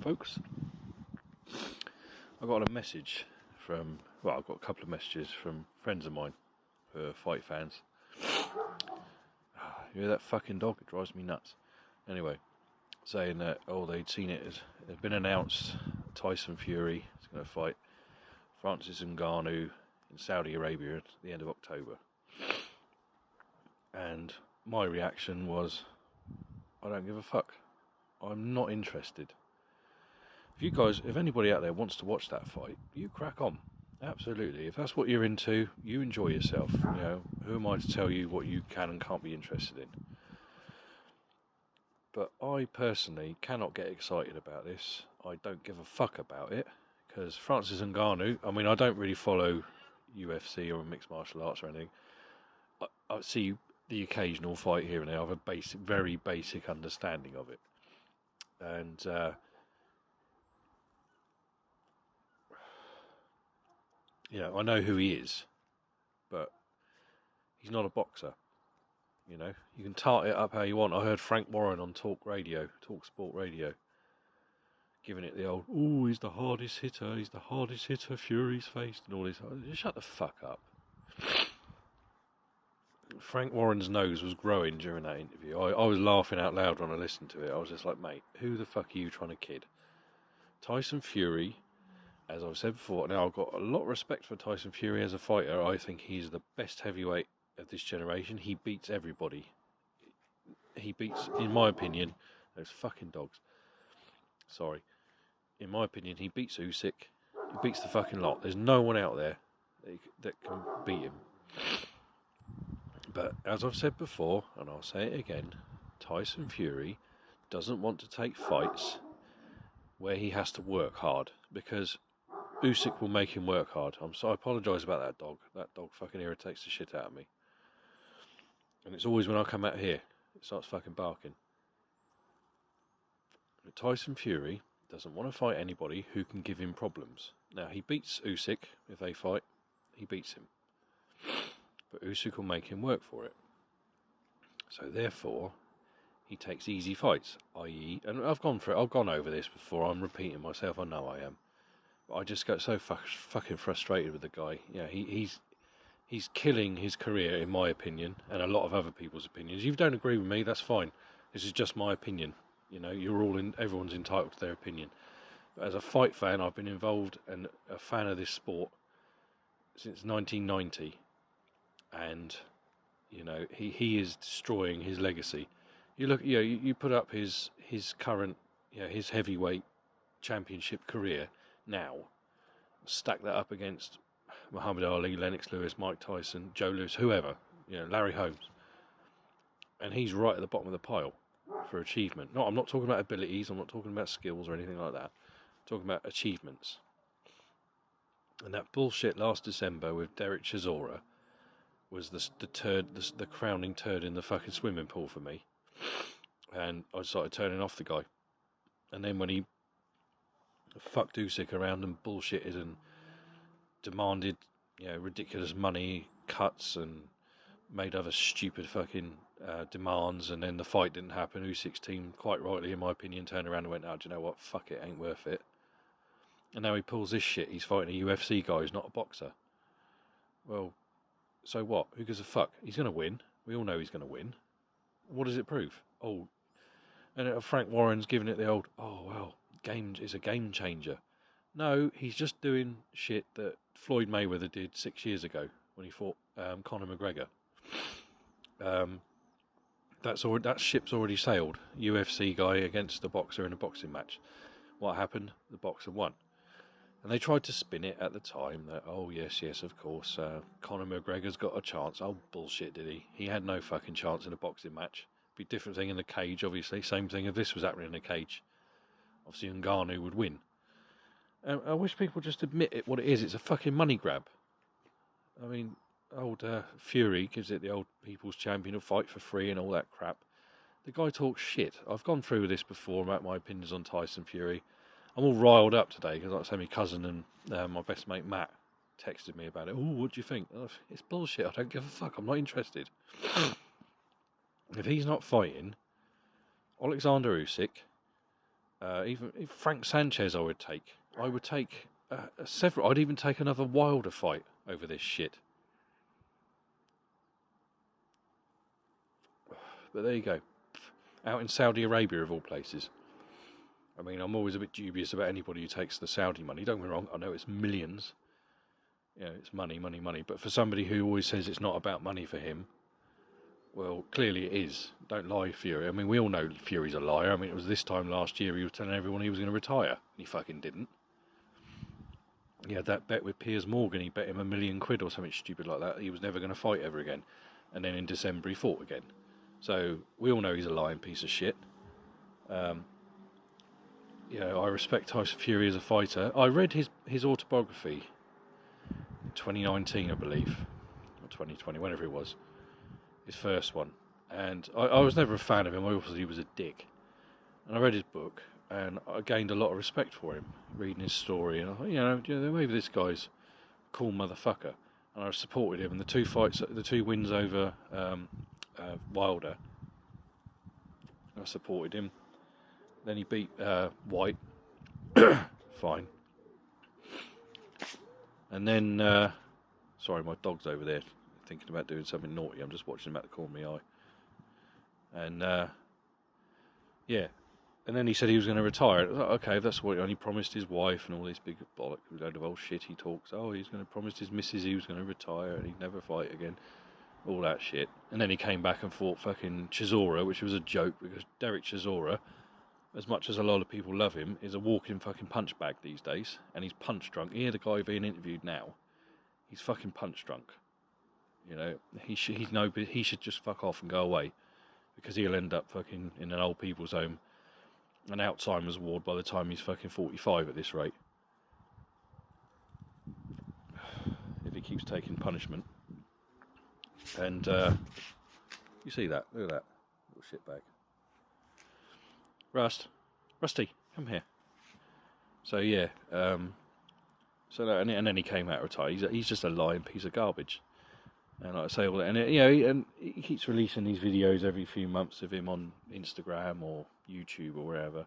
folks. I got a message from, well, I've got a couple of messages from friends of mine who are fight fans. You hear that fucking dog? It drives me nuts. Anyway, saying that, they'd seen it, it had been announced Tyson Fury is going to fight Francis Ngannou in Saudi Arabia at the end of October. And my reaction was, I don't give a fuck. I'm not interested. If anybody out there wants to watch that fight, you crack on. Absolutely. If that's what you're into, you enjoy yourself. You know, who am I to tell you what you can and can't be interested in? But I personally cannot get excited about this. I don't give a fuck about it. Because Francis Ngannou, I mean, I don't really follow UFC or mixed martial arts or anything. I see the occasional fight here and there. I have a very basic understanding of it. And, I know who he is, but he's not a boxer. You know, you can tart it up how you want. I heard Frank Warren on Talk Sport Radio, giving it the old, he's the hardest hitter Fury's faced, and all this. Just shut the fuck up. Frank Warren's nose was growing during that interview. I was laughing out loud when I listened to it. I was just like, mate, who the fuck are you trying to kid? Tyson Fury, as I've said before, now I've got a lot of respect for Tyson Fury as a fighter. I think he's the best heavyweight of this generation. He beats everybody. He beats, in my opinion, those fucking dogs. Sorry. In my opinion, he beats Usyk. He beats the fucking lot. There's no one out there that can beat him. But as I've said before, and I'll say it again, Tyson Fury doesn't want to take fights where he has to work hard, because Usyk will make him work hard. I apologise about that dog. That dog fucking irritates the shit out of me. And it's always when I come out here, it starts fucking barking. But Tyson Fury doesn't want to fight anybody who can give him problems. Now, he beats Usyk. If they fight, he beats him. But Usyk will make him work for it. So therefore, he takes easy fights, i.e., and I've gone over this before, I'm repeating myself, I know I am. But I just get so fucking frustrated with the guy. Yeah, he's killing his career, in my opinion, and a lot of other people's opinions. If you don't agree with me, that's fine. This is just my opinion. You know, everyone's entitled to their opinion. But as a fight fan, I've been involved and a fan of this sport since 1990. And, you know, he is destroying his legacy. You look, you put up his current, his heavyweight championship career now, stack that up against Muhammad Ali, Lennox Lewis, Mike Tyson, Joe Louis, whoever, Larry Holmes, and he's right at the bottom of the pile for achievement. I'm not talking about abilities, I'm not talking about skills or anything like that. I'm talking about achievements. And that bullshit last December with Derek Chisora was the crowning turd in the fucking swimming pool for me. And I started turning off the guy. And then when he fucked Usyk around and bullshitted and demanded, ridiculous money cuts and made other stupid fucking demands, and then the fight didn't happen, Usyk's team, quite rightly in my opinion, turned around and went, do you know what, fuck it, ain't worth it. And now he pulls this shit, he's fighting a UFC guy who's not a boxer. Well, so what? Who gives a fuck? He's going to win. We all know he's going to win. What does it prove? And Frank Warren's giving it the old, it's a game changer. No, he's just doing shit that Floyd Mayweather did 6 years ago when he fought Conor McGregor. That ship's already sailed. UFC guy against the boxer in a boxing match. What happened? The boxer won. And they tried to spin it at the time that, yes, of course, Conor McGregor's got a chance. Oh, bullshit, did he? He had no fucking chance in a boxing match. Be a different thing in the cage, obviously. Same thing if this was happening in a cage. Obviously, Ngannou would win. I wish people just admit it what it is. It's a fucking money grab. I mean, old Fury gives it the old people's champion of fight for free and all that crap. The guy talks shit. I've gone through this before about my opinions on Tyson Fury. I'm all riled up today because, like I say, my cousin and my best mate Matt texted me about it. What do you think? It's bullshit. I don't give a fuck. I'm not interested. If he's not fighting Alexander Usyk, Even if Frank Sanchez, I would take. I would take several. I'd even take another Wilder fight over this shit. But there you go. Out in Saudi Arabia, of all places. I mean, I'm always a bit dubious about anybody who takes the Saudi money. Don't get me wrong, I know it's millions. You know, it's money, money, money. But for somebody who always says it's not about money for him, well, clearly it is. Don't lie, Fury. I mean, we all know Fury's a liar. I mean, it was this time last year he was telling everyone he was going to retire. He fucking didn't. He had that bet with Piers Morgan. He bet him £1 million or something stupid like that. He was never going to fight ever again. And then in December he fought again. So we all know he's a lying piece of shit. You know, I respect Tyson Fury as a fighter. I read his autobiography in 2019, I believe, or 2020, whenever it was. His first one. And I was never a fan of him. I thought he was a dick. And I read his book, and I gained a lot of respect for him, reading his story. And I thought, you know, maybe this guy's a cool motherfucker. And I supported him. And the two wins over Wilder, I supported him. Then he beat White. Fine. And then, sorry, my dog's over there thinking about doing something naughty. I'm just watching him out the corner of my eye. And, yeah. And then he said he was going to retire. I was like, okay, if that's what he only promised his wife and all this big bollock, a load of old shit he talks. Oh, he's going to promise his missus he was going to retire and he'd never fight again. All that shit. And then he came back and fought fucking Chisora, which was a joke because Derek Chisora, as much as a lot of people love him, is a walking fucking punch bag these days. And he's punch drunk. You hear the guy being interviewed now. He's fucking punch drunk. You know, he should just fuck off and go away. Because he'll end up fucking in an old people's home, an Alzheimer's ward by the time he's fucking 45 at this rate. If he keeps taking punishment. And, you see that? Look at that. Little shitbag. Rusty, come here. So, yeah. And then he came out retired. He's just a lying piece of garbage. And like I say all that, and and he keeps releasing these videos every few months of him on Instagram or YouTube or wherever.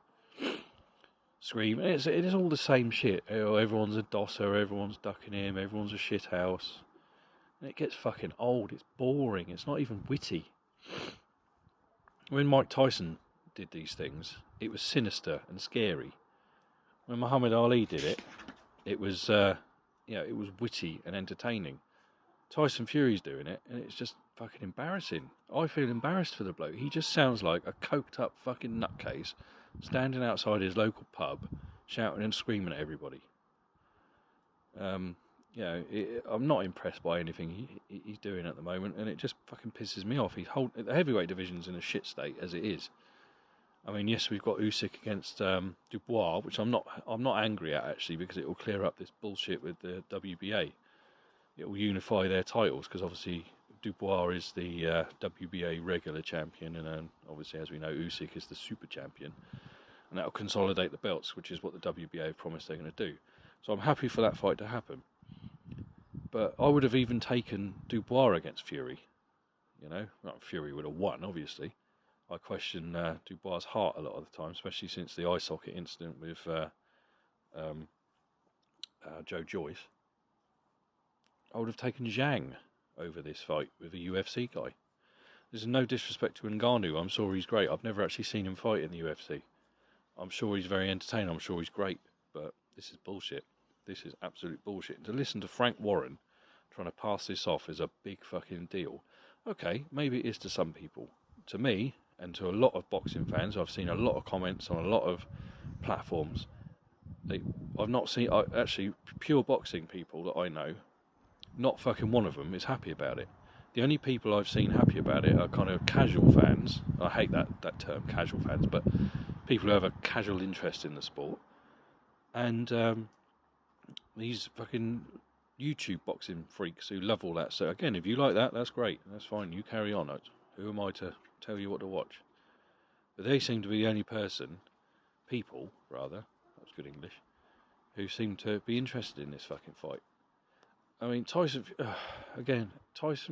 Screaming. It is all the same shit. Everyone's a dosser, everyone's ducking him, everyone's a shit house. And it gets fucking old. It's boring. It's not even witty. When Mike Tyson did these things, it was sinister and scary. When Muhammad Ali did it, it was it was witty and entertaining. Tyson Fury's doing it, and it's just fucking embarrassing. I feel embarrassed for the bloke. He just sounds like a coked up fucking nutcase standing outside his local pub, shouting and screaming at everybody. I'm not impressed by anything he's doing at the moment, and it just fucking pisses me off. The heavyweight division's in a shit state as it is. I mean, yes, we've got Usyk against Dubois, which I'm not angry at actually, because it will clear up this bullshit with the WBA. It will unify their titles, because obviously Dubois is the WBA regular champion, and obviously, as we know, Usyk is the super champion, and that will consolidate the belts, which is what the WBA have promised they're going to do. So I'm happy for that fight to happen. But I would have even taken Dubois against Fury. You know, Fury would have won, obviously. I question Dubois' heart a lot of the time, especially since the eye socket incident with Joe Joyce. I would have taken Zhang over this fight with a UFC guy. There's no disrespect to Ngannou. I'm sure he's great. I've never actually seen him fight in the UFC. I'm sure he's very entertaining. I'm sure he's great. But this is bullshit. This is absolute bullshit. And to listen to Frank Warren trying to pass this off as a big fucking deal. Okay, maybe it is to some people. To me, and to a lot of boxing fans, I've seen a lot of comments on a lot of platforms. I've not seen... actually, pure boxing people that I know, not fucking one of them is happy about it. The only people I've seen happy about it are kind of casual fans. I hate that term, casual fans, but people who have a casual interest in the sport. And these fucking YouTube boxing freaks who love all that. So again, if you like that, that's great. That's fine. You carry on. Who am I to tell you what to watch? But they seem to be the only people, that was good English, who seem to be interested in this fucking fight. I mean, Tyson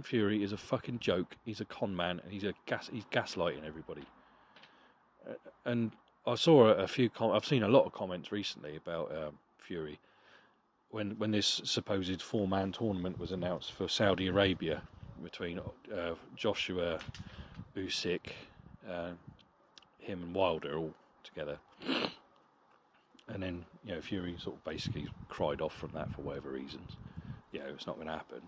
Fury is a fucking joke. He's a con man, and he's gaslighting everybody. And I saw a few. I've seen a lot of comments recently about Fury when this supposed four-man tournament was announced for Saudi Arabia between Joshua, Usyk, uh, him and Wilder all together, and then Fury sort of basically cried off from that for whatever reasons. It's not going to happen.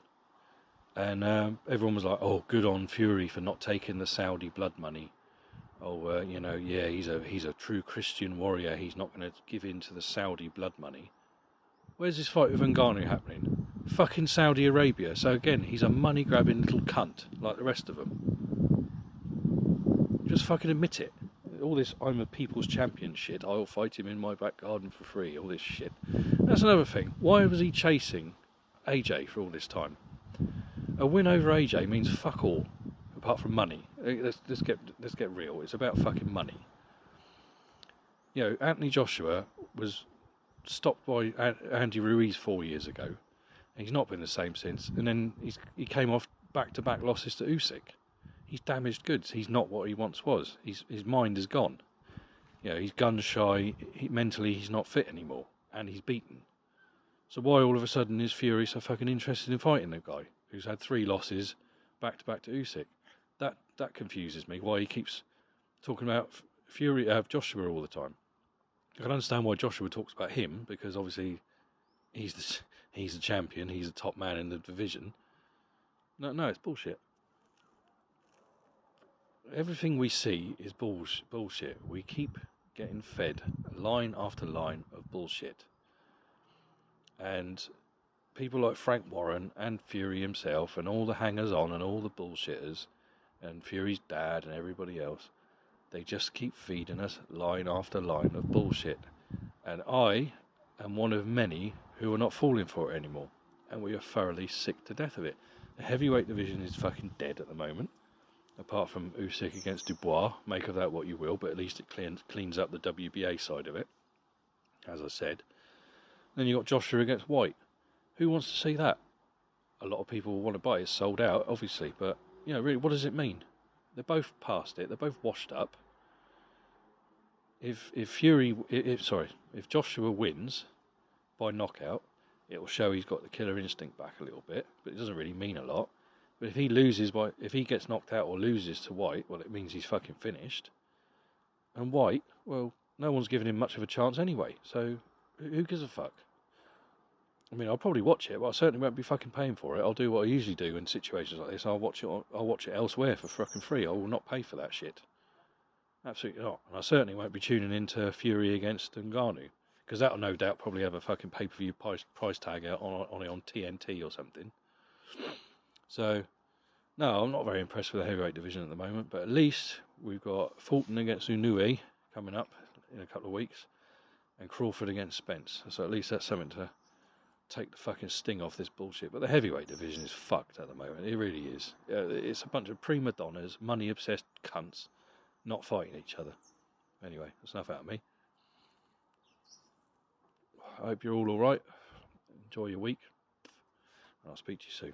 And everyone was like, "Oh, good on Fury for not taking the Saudi blood money. Oh, yeah, he's a true Christian warrior. He's not going to give in to the Saudi blood money." Where's this fight with Ngannou happening? Fucking Saudi Arabia. So again, he's a money-grabbing little cunt like the rest of them. Just fucking admit it. All this "I'm a people's champion" shit. I'll fight him in my back garden for free. All this shit. That's another thing. Why was he chasing AJ for all this time? A win over AJ means fuck all, apart from money. Let's get real. It's about fucking money. Anthony Joshua was stopped by Andy Ruiz 4 years ago. He's not been the same since. And then he came off back-to-back losses to Usyk. He's damaged goods. He's not what he once was. His mind is gone. He's gun shy. Mentally, he's not fit anymore, and he's beaten. So why all of a sudden is Fury so fucking interested in fighting the guy who's had 3 losses back-to-back to Usyk? That confuses me. Why he keeps talking about Joshua all the time. I can understand why Joshua talks about him, because obviously he's the champion, he's the top man in the division. No, it's bullshit. Everything we see is bullshit. We keep getting fed line after line of bullshit. And people like Frank Warren and Fury himself and all the hangers-on and all the bullshitters and Fury's dad and everybody else, they just keep feeding us line after line of bullshit. And I am one of many who are not falling for it anymore. And we are thoroughly sick to death of it. The heavyweight division is fucking dead at the moment. Apart from Usyk against Dubois, make of that what you will, but at least it cleans up the WBA side of it, as I said. Then you got Joshua against White. Who wants to see that? A lot of people want to buy it. It's sold out, obviously, but really, what does it mean? They're both past it. They're both washed up. If Joshua wins by knockout, it will show he's got the killer instinct back a little bit, but it doesn't really mean a lot. But if he gets knocked out or loses to White, well, it means he's fucking finished. And White, well, no one's giving him much of a chance anyway. So who gives a fuck? I mean, I'll probably watch it, but I certainly won't be fucking paying for it. I'll do what I usually do in situations like this. I'll watch it elsewhere for fucking free. I will not pay for that shit. Absolutely not. And I certainly won't be tuning into Fury against Ngannou, because that'll no doubt probably have a fucking pay-per-view price tag out on TNT or something. So, no, I'm not very impressed with the heavyweight division at the moment, but at least we've got Fulton against Inoue coming up in a couple of weeks, and Crawford against Spence. So at least that's something to take the fucking sting off this bullshit. But the heavyweight division is fucked at the moment. It really is. It's a bunch of prima donnas, money-obsessed cunts, not fighting each other. Anyway, that's enough out of me. I hope you're all alright. Enjoy your week. And I'll speak to you soon.